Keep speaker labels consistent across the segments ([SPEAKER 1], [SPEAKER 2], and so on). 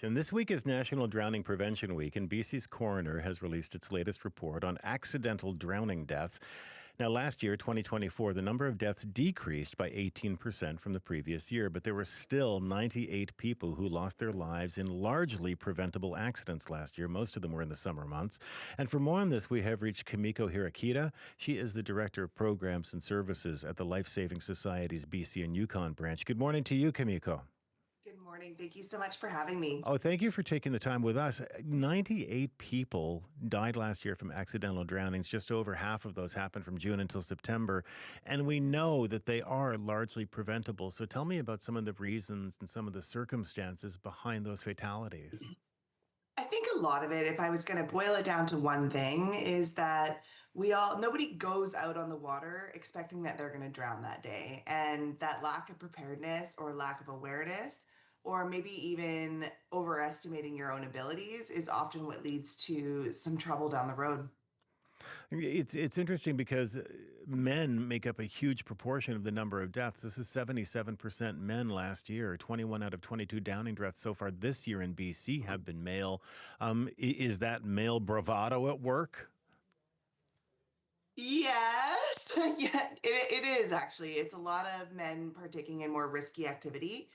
[SPEAKER 1] And this week is National Drowning Prevention Week, and BC's coroner has released its latest report on accidental drowning deaths. Now, last year, 2024, the number of deaths decreased by 18% from the previous year, but there were still 98 people who lost their lives in largely preventable accidents last year. Most of them were in the summer months. And for more on this, we have reached Kimiko Hirakida. She is the Director of Programs and Services at the Lifesaving Society's BC and Yukon branch. Good morning to you, Kimiko.
[SPEAKER 2] Good morning. Thank you so much for having me.
[SPEAKER 1] Oh, thank you for taking the time with us. 98 people died last year from accidental drownings. Just over half of those happened from June until September. And we know that they are largely preventable. So tell me about some of the reasons and some of the circumstances behind those fatalities.
[SPEAKER 2] I think a lot of it, if I was going to boil it down to one thing, is that nobody goes out on the water expecting that they're going to drown that day. And that lack of preparedness or lack of awareness, or maybe even overestimating your own abilities, is often what leads to some trouble down the road.
[SPEAKER 1] It's interesting because men make up a huge proportion of the number of deaths. This is 77% men last year. 21 out of 22 drowning deaths so far this year in BC have been male. Is that male bravado at work?
[SPEAKER 2] Yes, yeah, it is actually. It's a lot of men partaking in more risky activity.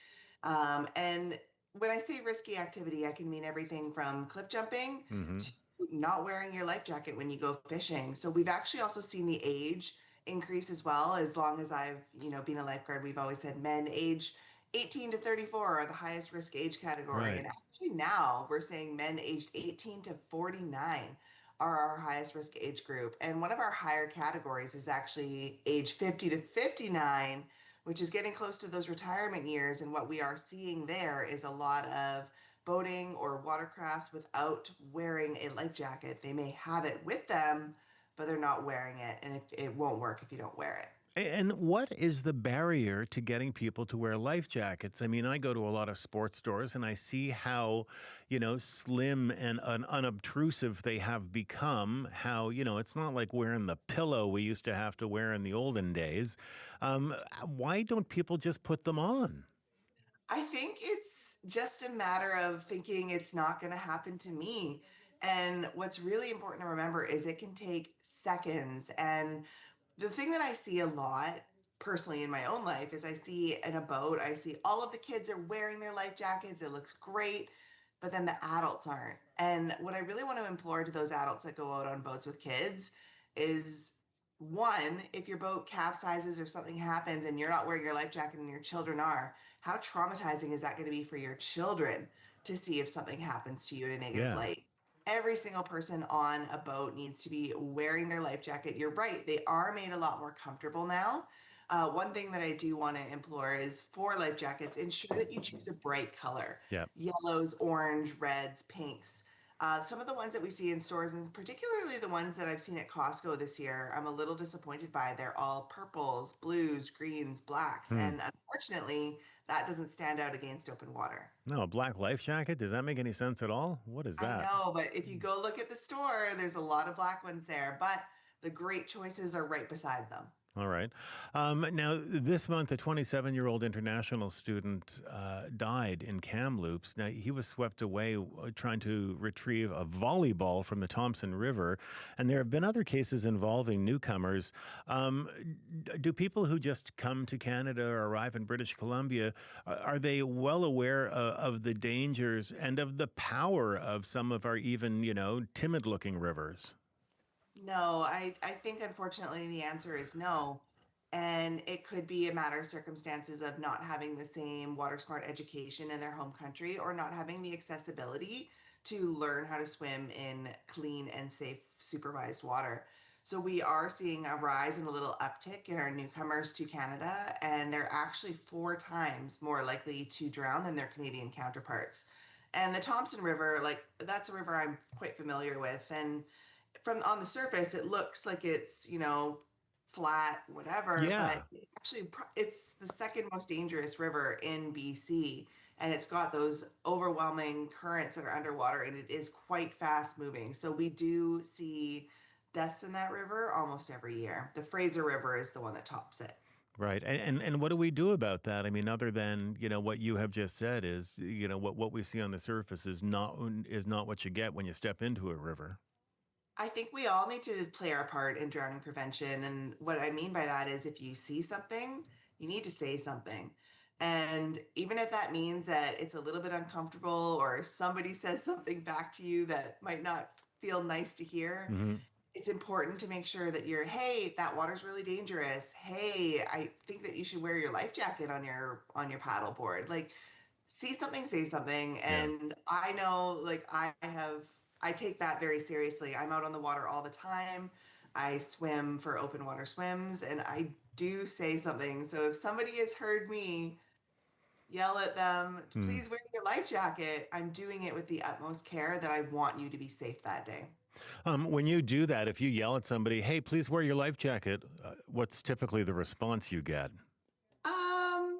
[SPEAKER 2] And when I say risky activity, I can mean everything from cliff jumping
[SPEAKER 1] Hmm.
[SPEAKER 2] to not wearing your life jacket when you go fishing. So we've actually also seen the age increase as well. As long as I've, been a lifeguard, we've always said men age 18 to 34 are the highest risk age category.
[SPEAKER 1] Right.
[SPEAKER 2] And actually now we're saying men aged 18 to 49 are our highest risk age group. And one of our higher categories is actually age 50 to 59, which is getting close to those retirement years. And what we are seeing there is a lot of boating or watercrafts without wearing a life jacket. They may have it with them, but they're not wearing it. And it won't work if you don't wear it.
[SPEAKER 1] And what is the barrier to getting people to wear life jackets? I mean, I go to a lot of sports stores and I see how, slim and unobtrusive they have become. How, it's not like wearing the pillow we used to have to wear in the olden days. Why don't people just put them on?
[SPEAKER 2] I think it's just a matter of thinking it's not going to happen to me. And what's really important to remember is it can take seconds. And the thing that I see a lot personally in my own life is I see in a boat, I see all of the kids are wearing their life jackets. It looks great, but then the adults aren't. And what I really want to implore to those adults that go out on boats with kids is one, if your boat capsizes or something happens and you're not wearing your life jacket and your children are, how traumatizing is that going to be for your children to see if something happens to you in a negative
[SPEAKER 1] Yeah.
[SPEAKER 2] light? Every single person on a boat needs to be wearing their life jacket. You're right, they are made a lot more comfortable now. One thing that I do want to implore is for life jackets, ensure that you choose a bright color:
[SPEAKER 1] Yeah.
[SPEAKER 2] yellows, orange, reds, pinks. Some of the ones that we see in stores, and particularly the ones that I've seen at Costco this year, I'm a little disappointed by. They're all purples, blues, greens, blacks,
[SPEAKER 1] Hmm.
[SPEAKER 2] and unfortunately, that doesn't stand out against open water.
[SPEAKER 1] No, a black life jacket? Does that make any sense at all? What is
[SPEAKER 2] I
[SPEAKER 1] that?
[SPEAKER 2] know, but if you go look at the store, there's a lot of black ones there, but the great choices are right beside them.
[SPEAKER 1] All right. Now, this month, a 27-year-old international student died in Kamloops. Now, he was swept away trying to retrieve a volleyball from the Thompson River. And there have been other cases involving newcomers. Do people who just come to Canada or arrive in British Columbia, are they well aware of the dangers and of the power of some of our even, timid-looking rivers?
[SPEAKER 2] No, I think unfortunately the answer is no. And it could be a matter of circumstances of not having the same water smart education in their home country or not having the accessibility to learn how to swim in clean and safe supervised water. So we are seeing a rise and a little uptick in our newcomers to Canada, and they're actually 4 times more likely to drown than their Canadian counterparts. And the Thompson River, like that's a river I'm quite familiar with, and from on the surface, it looks like it's, flat, whatever, but
[SPEAKER 1] Yeah.
[SPEAKER 2] actually it's the second most dangerous river in BC. And it's got those overwhelming currents that are underwater, and it is quite fast moving. So we do see deaths in that river almost every year. The Fraser River is the one that tops it.
[SPEAKER 1] Right. And what do we do about that? I mean, other than, what you have just said is, what we see on the surface is not what you get when you step into a river.
[SPEAKER 2] I think we all need to play our part in drowning prevention. And what I mean by that is if you see something, you need to say something. And even if that means that it's a little bit uncomfortable or somebody says something back to you that might not feel nice to hear,
[SPEAKER 1] Hmm.
[SPEAKER 2] it's important to make sure that hey, that water's really dangerous. Hey, I think that you should wear your life jacket on your paddle board. Like see something, say something.
[SPEAKER 1] Yeah.
[SPEAKER 2] And I know, like, I take that very seriously. I'm out on the water all the time. I swim for open water swims and I do say something. So if somebody has heard me yell at them,
[SPEAKER 1] Mm.
[SPEAKER 2] please wear your life jacket, I'm doing it with the utmost care that I want you to be safe that day.
[SPEAKER 1] When you do that, if you yell at somebody, "Hey, please wear your life jacket," what's typically the response you get?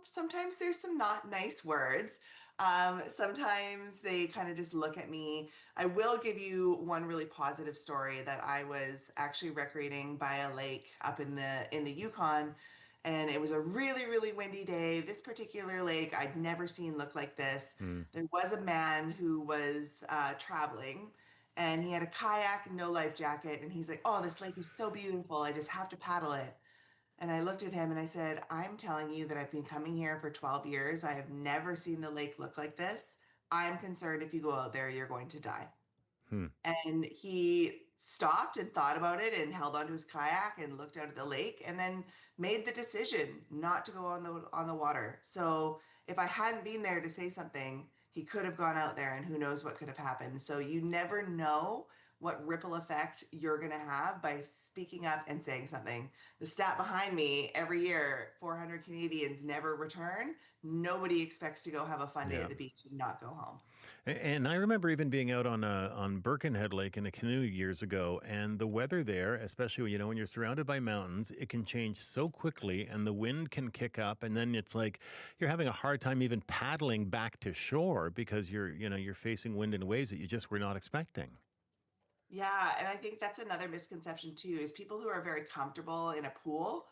[SPEAKER 2] Sometimes there's some not nice words. Sometimes they kind of just look at me. I will give you one really positive story that I was actually recreating by a lake up in the Yukon, and it was a really, really windy day. This particular lake I'd never seen look like this.
[SPEAKER 1] Mm.
[SPEAKER 2] There was a man who was traveling, and he had a kayak, no life jacket, and he's like, "Oh, this lake is so beautiful. I just have to paddle it." And I looked at him and I said, I'm telling you that I've been coming here for 12 years. I have never seen the lake look like this. I'm concerned if you go out there, you're going to die.
[SPEAKER 1] Hmm.
[SPEAKER 2] And he stopped and thought about it and held onto his kayak and looked out at the lake and then made the decision not to go on the water. So if I hadn't been there to say something, he could have gone out there and who knows what could have happened. So you never know what ripple effect you're going to have by speaking up and saying something. The stat behind me, every year 400 Canadians never return. Nobody expects to go have a fun day
[SPEAKER 1] Yeah.
[SPEAKER 2] at the beach and not go home.
[SPEAKER 1] And I remember even being out on Birkenhead Lake in a canoe years ago, and the weather there, especially when you're surrounded by mountains, it can change so quickly, and the wind can kick up, and then it's like you're having a hard time even paddling back to shore because you're facing wind and waves that you just were not expecting.
[SPEAKER 2] Yeah, and I think that's another misconception too, is people who are very comfortable in a pool,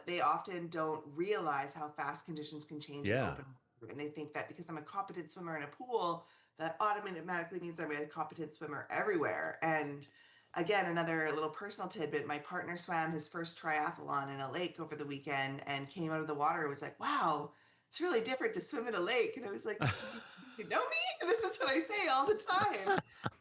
[SPEAKER 2] they often don't realize how fast conditions can change in
[SPEAKER 1] Yeah.
[SPEAKER 2] open water. And they think that because I'm a competent swimmer in a pool, that automatically means I'm a competent swimmer everywhere. And again, another little personal tidbit, my partner swam his first triathlon in a lake over the weekend and came out of the water and was like, wow, it's really different to swim in a lake. And I was like, you know me? This is what I say all the time.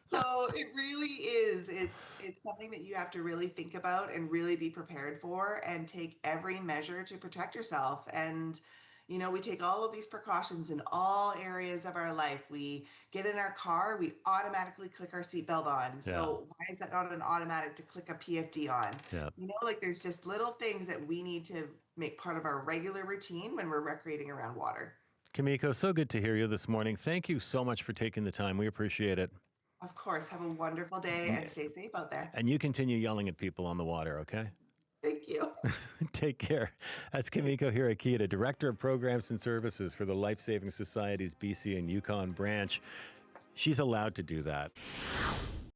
[SPEAKER 2] So it really is. It's something that you have to really think about and really be prepared for and take every measure to protect yourself. And we take all of these precautions in all areas of our life. We get in our car, we automatically click our seatbelt on.
[SPEAKER 1] Yeah.
[SPEAKER 2] So why is that not an automatic to click a PFD on?
[SPEAKER 1] Yeah.
[SPEAKER 2] Like there's just little things that we need to make part of our regular routine when we're recreating around water.
[SPEAKER 1] Kimiko, so good to hear you this morning. Thank you so much for taking the time. We appreciate it.
[SPEAKER 2] Of course, have a wonderful day and stay safe out there.
[SPEAKER 1] And you continue yelling at people on the water, okay?
[SPEAKER 2] Thank you.
[SPEAKER 1] Take care. That's Kimiko Hirakida, Director of Programs and Services for the Lifesaving Society's BC and Yukon branch. She's allowed to do that.